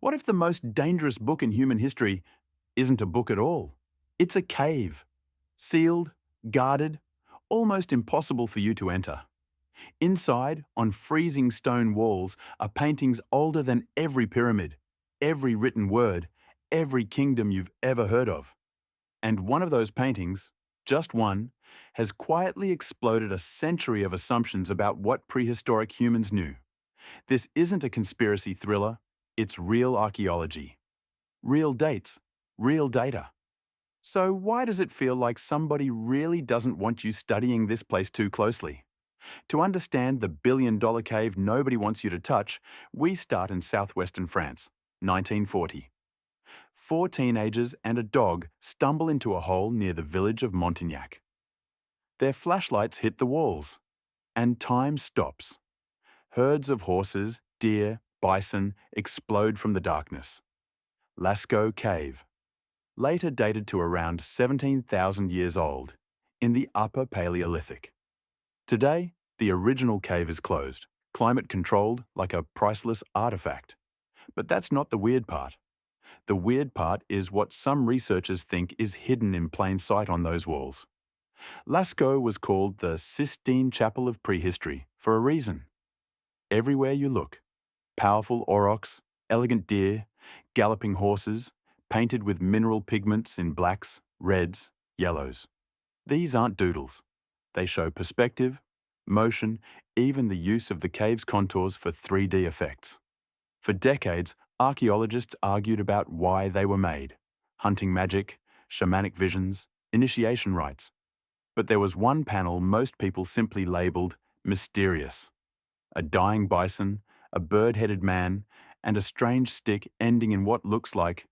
What if the most dangerous book in human history isn't a book at all? It's a cave, sealed, guarded, almost impossible for you to enter. Inside, on freezing stone walls, are paintings older than every pyramid, every written word, every kingdom you've ever heard of. And one of those paintings, just one, has quietly exploded a century of assumptions about what prehistoric humans knew. This isn't a conspiracy thriller, it's real archaeology. Real dates, real data. So why does it feel like somebody really doesn't want you studying this place too closely? To understand the billion-dollar cave nobody wants you to touch, we start in southwestern France, 1940. Four teenagers and a dog stumble into a hole near the village of Montignac. Their flashlights hit the walls, and time stops. Herds of horses, deer, bison explode from the darkness. Lascaux Cave, later dated to around 17,000 years old, in the Upper Paleolithic. Today, the original cave is closed, climate-controlled like a priceless artifact. But that's not the weird part. The weird part is what some researchers think is hidden in plain sight on those walls. Lascaux was called the Sistine Chapel of Prehistory for a reason. Everywhere you look, powerful aurochs, elegant deer, galloping horses, painted with mineral pigments in blacks, reds, yellows. These aren't doodles. They show perspective, motion, even the use of the cave's contours for 3D effects. For decades, archaeologists argued about why they were made: hunting magic, shamanic visions, initiation rites. But there was one panel most people simply labelled mysterious. A dying bison, a bird-headed man, and a strange stick ending in what looks like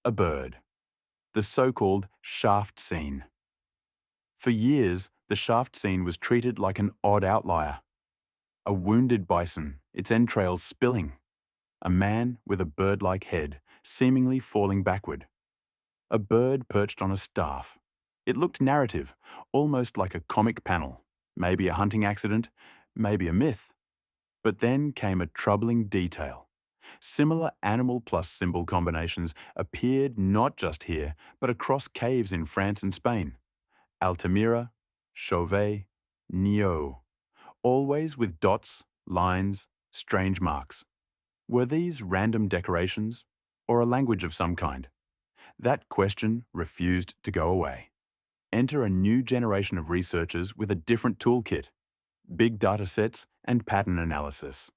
a bird. The so-called shaft scene. For years, the shaft scene was treated like an odd outlier. A wounded bison, its entrails spilling. A man with a bird-like head, seemingly falling backward. A bird perched on a staff. It looked narrative, almost like a comic panel. Maybe a hunting accident, maybe a myth. But then came a troubling detail. Similar animal plus symbol combinations appeared not just here, but across caves in France and Spain. Altamira, Chauvet, Niaux, always with dots, lines, strange marks. Were these random decorations, or a language of some kind? That question refused to go away. Enter a new generation of researchers with a different toolkit: big data sets and pattern analysis.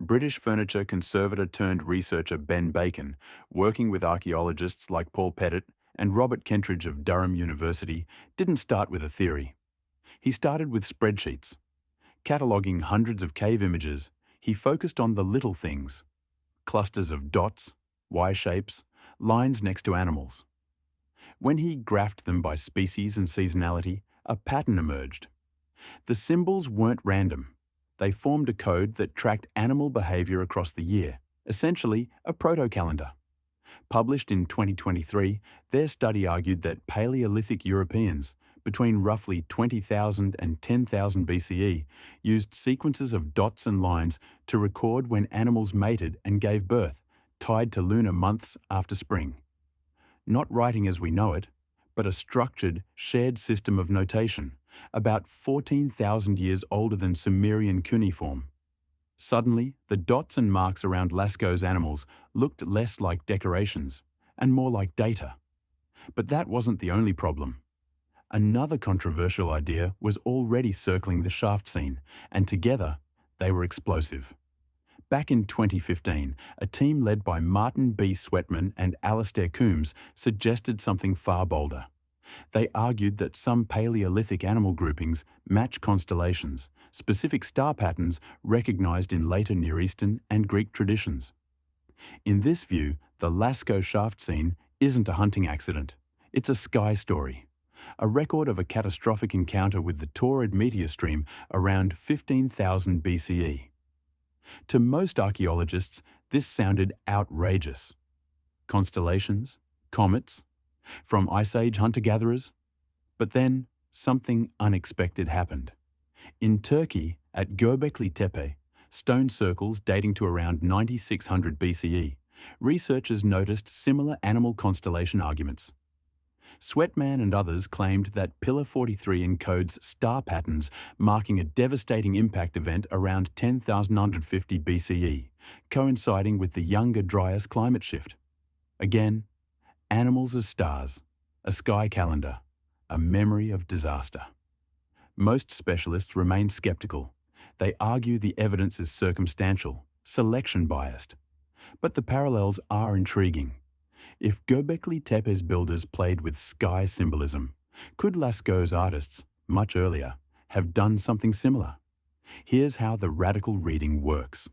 British furniture conservator turned researcher Ben Bacon, working with archaeologists like Paul Pettit and Robert Kentridge of Durham University, didn't start with a theory. He started with spreadsheets. Cataloguing hundreds of cave images, he focused on the little things: clusters of dots, Y-shapes, lines next to animals. When he graphed them by species and seasonality, a pattern emerged. The symbols weren't random. They formed a code that tracked animal behavior across the year, essentially a proto-calendar. Published in 2023, their study argued that Paleolithic Europeans, between roughly 20,000 and 10,000 BCE, used sequences of dots and lines to record when animals mated and gave birth, tied to lunar months after spring. Not writing as we know it, but a structured, shared system of notation, about 14,000 years older than Sumerian cuneiform. Suddenly, the dots and marks around Lascaux's animals looked less like decorations and more like data. But that wasn't the only problem. Another controversial idea was already circling the shaft scene, and together, they were explosive. Back in 2015, a team led by Martin B. Sweatman and Alastair Coombs suggested something far bolder. They argued that some Paleolithic animal groupings match constellations, specific star patterns recognized in later Near Eastern and Greek traditions. In this view, the Lascaux shaft scene isn't a hunting accident. It's a sky story, a record of a catastrophic encounter with the Taurid meteor stream around 15,000 BCE. To most archaeologists, this sounded outrageous. Constellations, comets, from Ice Age hunter-gatherers. But then, something unexpected happened. In Turkey, at Göbekli Tepe, stone circles dating to around 9600 BCE, researchers noticed similar animal constellation arguments. Sweatman and others claimed that Pillar 43 encodes star patterns marking a devastating impact event around 10,950 BCE, coinciding with the Younger Dryas climate shift. Again, animals as stars, a sky calendar, a memory of disaster. Most specialists remain skeptical. They argue the evidence is circumstantial, selection biased. But the parallels are intriguing. If Göbekli Tepe's builders played with sky symbolism, could Lascaux's artists, much earlier, have done something similar? Here's how the radical reading works.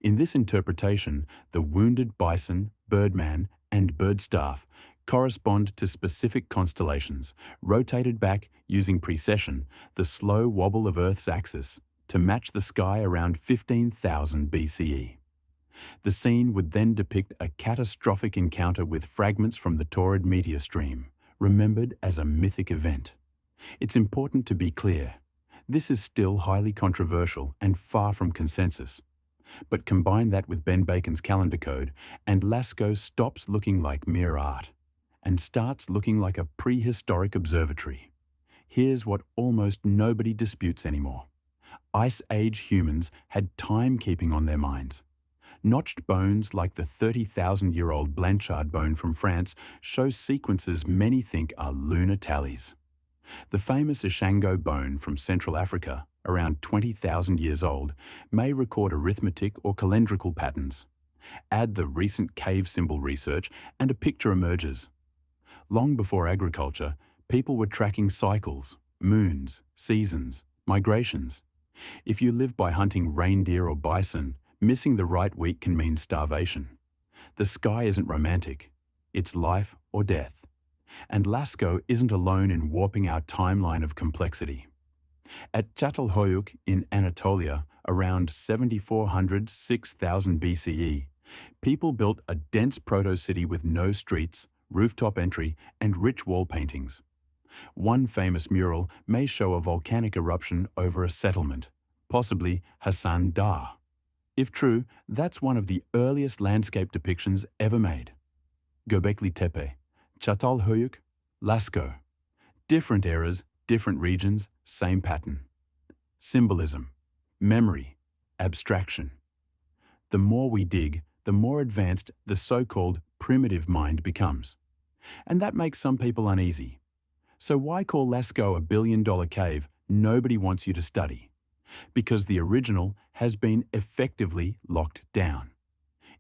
In this interpretation, the wounded bison, birdman, and birdstaff correspond to specific constellations, rotated back using precession, the slow wobble of Earth's axis, to match the sky around 15,000 BCE. The scene would then depict a catastrophic encounter with fragments from the Taurid meteor stream, remembered as a mythic event. It's important to be clear. This is still highly controversial and far from consensus. But combine that with Ben Bacon's calendar code, and Lascaux stops looking like mere art and starts looking like a prehistoric observatory. Here's what almost nobody disputes anymore. Ice Age humans had timekeeping on their minds. Notched bones like the 30,000-year-old Blanchard bone from France show sequences many think are lunar tallies. The famous Ishango bone from Central Africa, around 20,000 years old, may record arithmetic or calendrical patterns. Add the recent cave symbol research and a picture emerges. Long before agriculture, people were tracking cycles, moons, seasons, migrations. If you live by hunting reindeer or bison, missing the right week can mean starvation. The sky isn't romantic. It's life or death. And Lascaux isn't alone in warping our timeline of complexity. At Çatalhöyük in Anatolia, around 7,400–6,000 BCE, people built a dense proto-city with no streets, rooftop entry, and rich wall paintings. One famous mural may show a volcanic eruption over a settlement, possibly Hassan Dağ. If true, that's one of the earliest landscape depictions ever made. Göbekli Tepe, Çatalhöyük, Lascaux. Different eras, different regions, same pattern. Symbolism, memory, abstraction. The more we dig, the more advanced the so-called primitive mind becomes. And that makes some people uneasy. So why call Lascaux a billion-dollar cave nobody wants you to study? Because the original has been effectively locked down.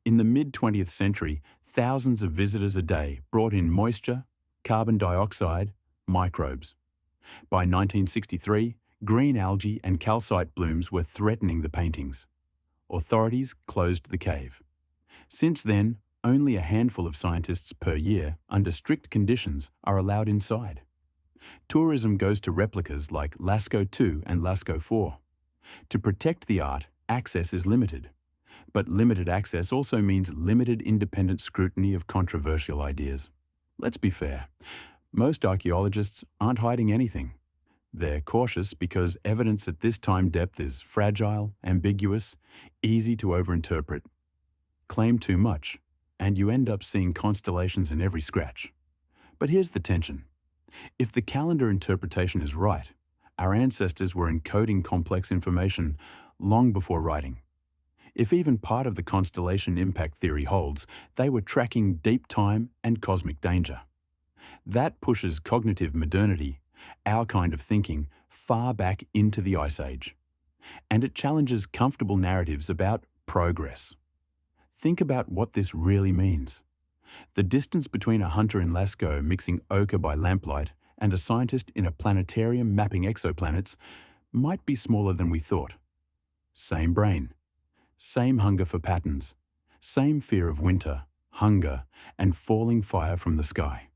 In the mid-20th century, thousands of visitors a day brought in moisture, carbon dioxide, microbes. By 1963, green algae and calcite blooms were threatening the paintings. Authorities closed the cave. Since then, only a handful of scientists per year, under strict conditions, are allowed inside. Tourism goes to replicas like Lascaux 2 and Lascaux 4. To protect the art, access is limited. But limited access also means limited independent scrutiny of controversial ideas. Let's be fair. Most archaeologists aren't hiding anything. They're cautious because evidence at this time depth is fragile, ambiguous, easy to overinterpret. Claim too much, and you end up seeing constellations in every scratch. But here's the tension. If the calendar interpretation is right, our ancestors were encoding complex information long before writing. If even part of the constellation impact theory holds, they were tracking deep time and cosmic danger. That pushes cognitive modernity, our kind of thinking, far back into the Ice Age. And it challenges comfortable narratives about progress. Think about what this really means. The distance between a hunter in Lascaux mixing ochre by lamplight and a scientist in a planetarium mapping exoplanets might be smaller than we thought. Same brain, same hunger for patterns, same fear of winter, hunger, and falling fire from the sky.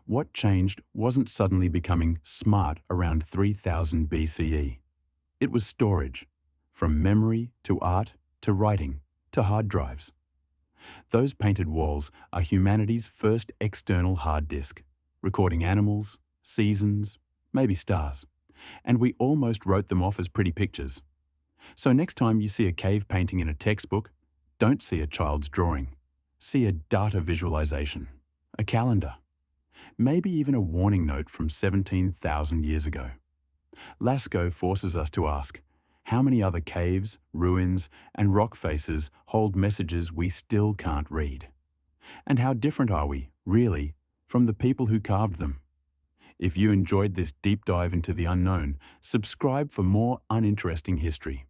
What changed wasn't suddenly becoming smart around 3000 BCE. It was storage, from memory to art to writing to hard drives. Those painted walls are humanity's first external hard disk, recording animals, seasons, maybe stars, and we almost wrote them off as pretty pictures. So next time you see a cave painting in a textbook, don't see a child's drawing. see a data visualization, a calendar, maybe even a warning note from 17,000 years ago. Lascaux forces us to ask, how many other caves, ruins, and rock faces hold messages we still can't read? And how different are we, really, from the people who carved them? If you enjoyed this deep dive into the unknown, subscribe for more uninteresting history.